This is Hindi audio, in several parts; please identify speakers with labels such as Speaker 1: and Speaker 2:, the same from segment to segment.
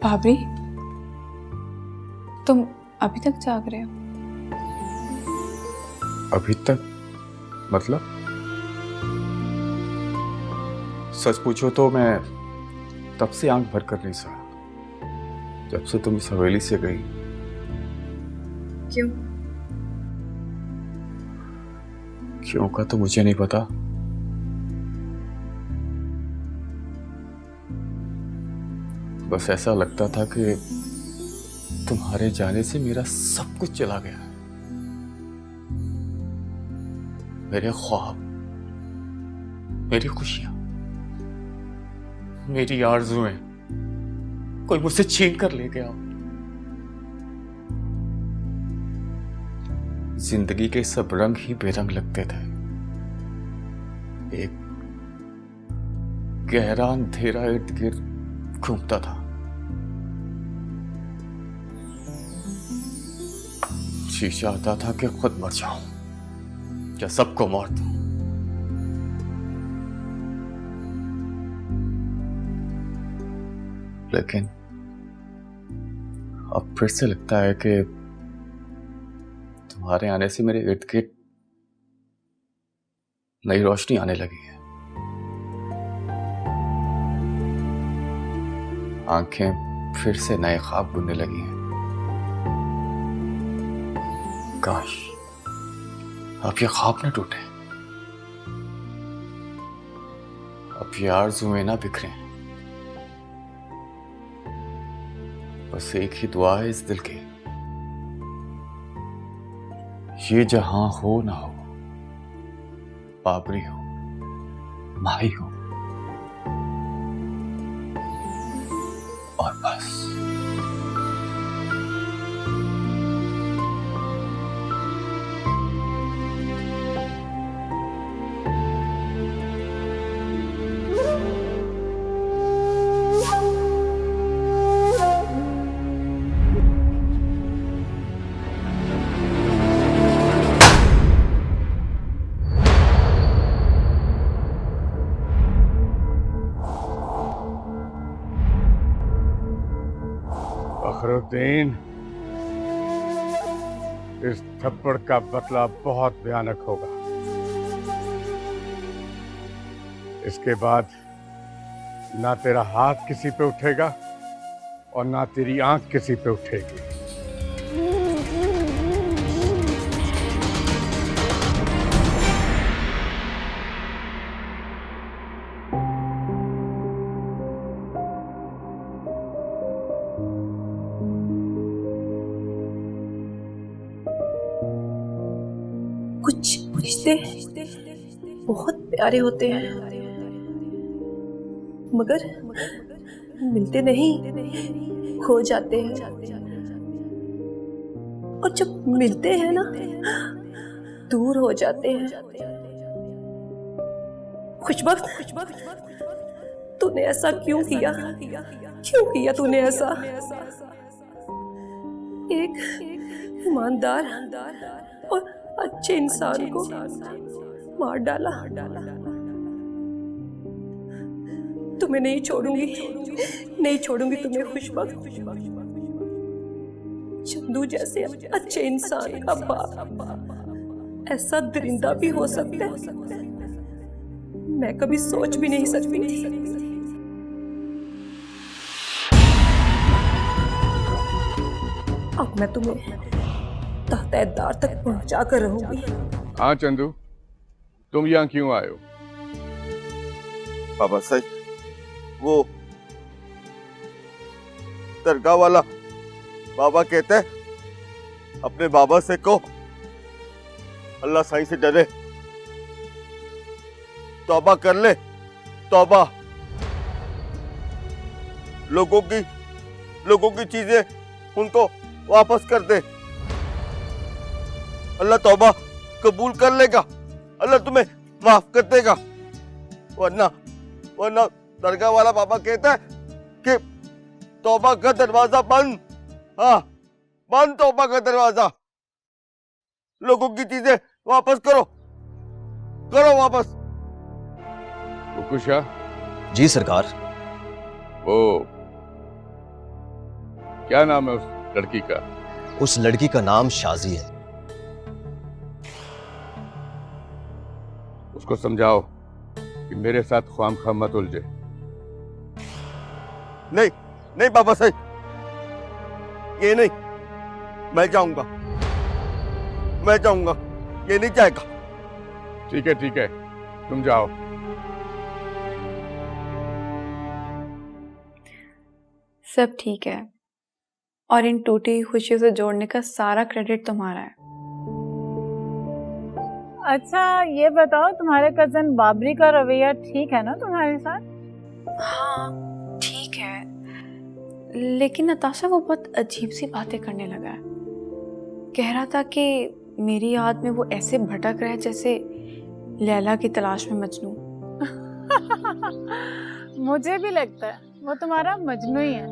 Speaker 1: भाभी, तुम अभी तक जाग रहे हो?
Speaker 2: अभी तक मतलब? सच पूछो तो मैं तब से आंख भर कर नहीं सोया जब से तुम इस हवेली से गई।
Speaker 1: क्यों?
Speaker 2: क्यों का तो मुझे नहीं पता। बस ऐसा लगता था कि तुम्हारे जाने से मेरा सब कुछ चला गया। मेरे ख्वाब, मेरी खुशियां, मेरी आरज़ुएं कोई मुझसे छीन कर ले गया। जिंदगी के सब रंग ही बेरंग लगते थे। एक गहरा अंधेरा इर्द गिर्द घूमता था। जी चाहता था कि खुद मर जाऊं या सबको मार दूं। लेकिन अब फिर से लगता है कि तुम्हारे आने से मेरे इर्द गिर्द नई रोशनी आने लगी है। आंखें फिर से नए ख्वाब बुनने लगी हैं। काश अब ये ख्वाब न टूटे, अब ये आरज़ुएं ना बिखरे। बस एक ही दुआ है इस दिल की, ये जहां हो ना हो, बाबरी हो, माही हो, और बस।
Speaker 3: फखरुद्दीन, इस थप्पड़ का बदला बहुत भयानक होगा। इसके बाद ना तेरा हाथ किसी पे उठेगा और ना तेरी आंख किसी पे उठेगी।
Speaker 4: कुछ रिश्ते बहुत प्यारे होते हैं, मगर मिलते नहीं, खो जाते हैं। और जब मिलते हैं ना, दूर हो जाते हैं। खुशबख्त, तूने ऐसा क्यों किया? क्यों किया तूने ऐसा? एक ईमानदार और अच्छे इंसान को मार डाला। तुम्हें नहीं छोड़ूंगी, नहीं छोड़ूंगी तुम्हें खुशबख्त। चंदू जैसे अच्छे इंसान का बाप ऐसा दरिंदा भी हो सकता है, मैं कभी सोच भी नहीं सकती थी। अब मैं तुम्हें तहत तक पहुंचा कर रहूंगी।
Speaker 3: हाँ चंदू, तुम यहाँ क्यों आए हो?
Speaker 5: बाबा सही, वो दरगाह वाला बाबा कहते हैं अपने बाबा से कहो अल्लाह साईं से डरे, तौबा कर ले, तौबा। लोगों की चीजें उनको वापस कर दे, अल्लाह तौबा कबूल कर लेगा, अल्लाह तुम्हें माफ कर देगा। वरना दरगाह वाला बाबा कहता है कि तौबा का दरवाजा बंद। हाँ, बंद तौबा का दरवाजा। लोगों की चीजें वापस करो वापस।
Speaker 3: कुशा,
Speaker 6: जी सरकार।
Speaker 3: वो क्या नाम है उस लड़की का?
Speaker 6: उस लड़की का नाम शाजी है।
Speaker 3: उसको समझाओ कि मेरे साथ ख्वामखा मत उलझे।
Speaker 5: नहीं नहीं बाबा साहब, ये नहीं, मैं जाऊंगा, ये नहीं जाएगा।
Speaker 3: ठीक है, तुम जाओ।
Speaker 1: सब ठीक है और इन टूटी हुई खुशियों से जोड़ने का सारा क्रेडिट तुम्हारा है।
Speaker 7: अच्छा ये बताओ, तुम्हारे कजन बाबरी का रवैया ठीक है ना तुम्हारे साथ?
Speaker 1: हाँ ठीक है, लेकिन नताशा वो बहुत अजीब सी बातें करने लगा है। कह रहा था कि मेरी याद में वो ऐसे भटक रहा है जैसे लैला की तलाश में मजनू।
Speaker 7: मुझे भी लगता है वो तुम्हारा मजनू ही है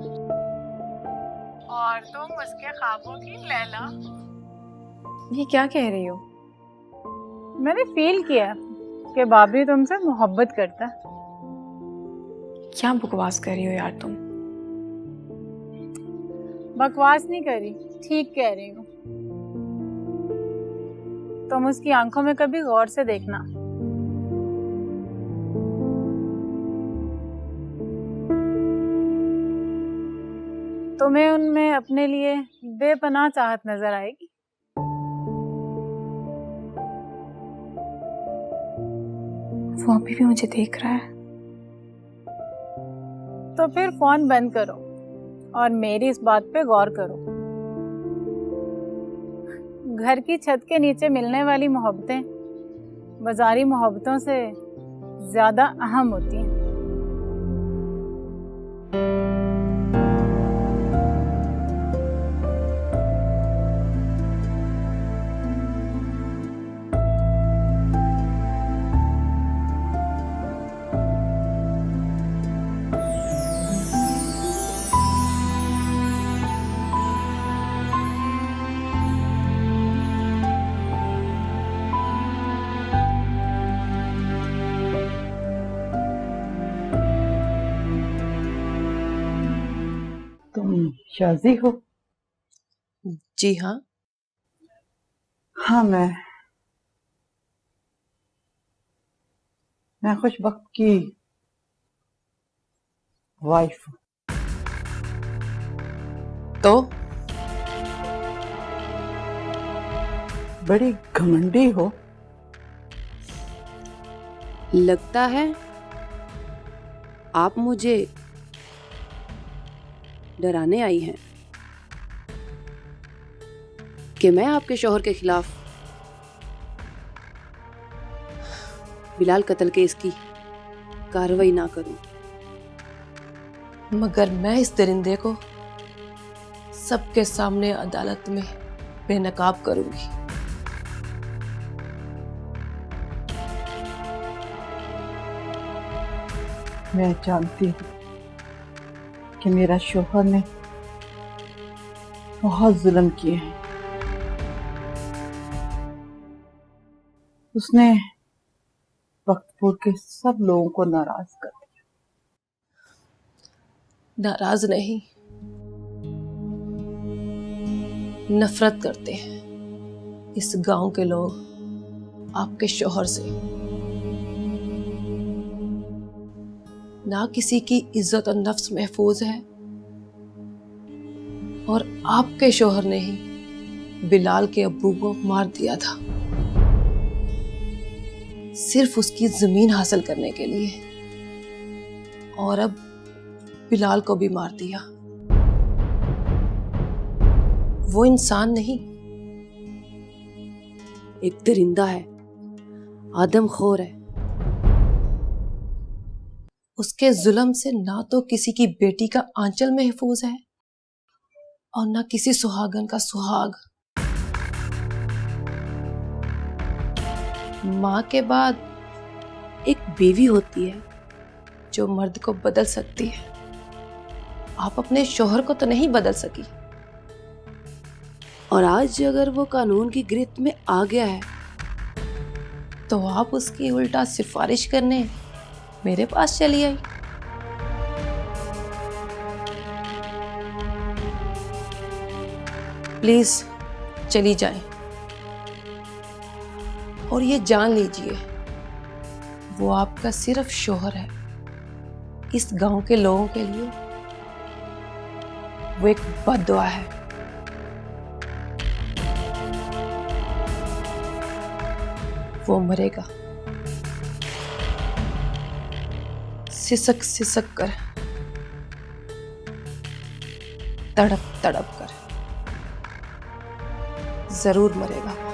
Speaker 7: और तुम उसके ख्वाबों की लैला।
Speaker 1: ये क्या कह रही हो?
Speaker 7: मैंने फील किया कि बाबरी तुमसे मोहब्बत करता है।
Speaker 1: क्या बकवास कर रही हो यार तुम?
Speaker 7: बकवास नहीं करी, ठीक कह रही हूँ। तुम उसकी आंखों में कभी गौर से देखना। तुम्हें उनमें अपने लिए बेपनाह चाहत नजर आएगी।
Speaker 1: वो अभी भी मुझे देख रहा है।
Speaker 7: तो फिर फोन बंद करो और मेरी इस बात पे गौर करो। घर की छत के नीचे मिलने वाली मोहब्बतें बाजारी मोहब्बतों से ज्यादा अहम होती हैं।
Speaker 8: तुम शाजी हो?
Speaker 9: जी हाँ।
Speaker 8: हाँ, मैं खुशबख्त की वाइफ हूँ।
Speaker 9: तो
Speaker 8: बड़ी घमंडी हो।
Speaker 9: लगता है आप मुझे डराने आई हैं कि मैं आपके शौहर के खिलाफ बिलाल कत्ल केस की कार्रवाई ना करूं। मगर मैं इस दरिंदे को सबके सामने अदालत में बेनकाब करूंगी।
Speaker 8: मैं जानती हूँ कि मेरा शौहर ने बहुत जुल्म किए हैं। उसने वक्तपुर के सब लोगों को नाराज कर दिया।
Speaker 9: नाराज नहीं, नफरत करते हैं इस गांव के लोग आपके शौहर से। ना किसी की इज्जत और नफ्स महफूज है और आपके शौहर ने ही बिलाल के अब्बू को मार दिया था सिर्फ उसकी जमीन हासिल करने के लिए, और अब बिलाल को भी मार दिया। वो इंसान नहीं, एक दरिंदा है, आदमखोर है। उसके जुल्म से ना तो किसी की बेटी का आंचल महफूज है और ना किसी सुहागन का सुहाग। माँ के बाद एक बीवी होती है जो मर्द को बदल सकती है। आप अपने शौहर को तो नहीं बदल सकी, और आज अगर वो कानून की गिरफ्त में आ गया है तो आप उसकी उल्टा सिफारिश करने मेरे पास चली आई। प्लीज चली जाएं और ये जान लीजिए वो आपका सिर्फ शोहर है। इस गांव के लोगों के लिए वो एक बद्दुआ है। वो मरेगा सिसक सिसक कर, तड़प तड़प कर, जरूर मरेगा।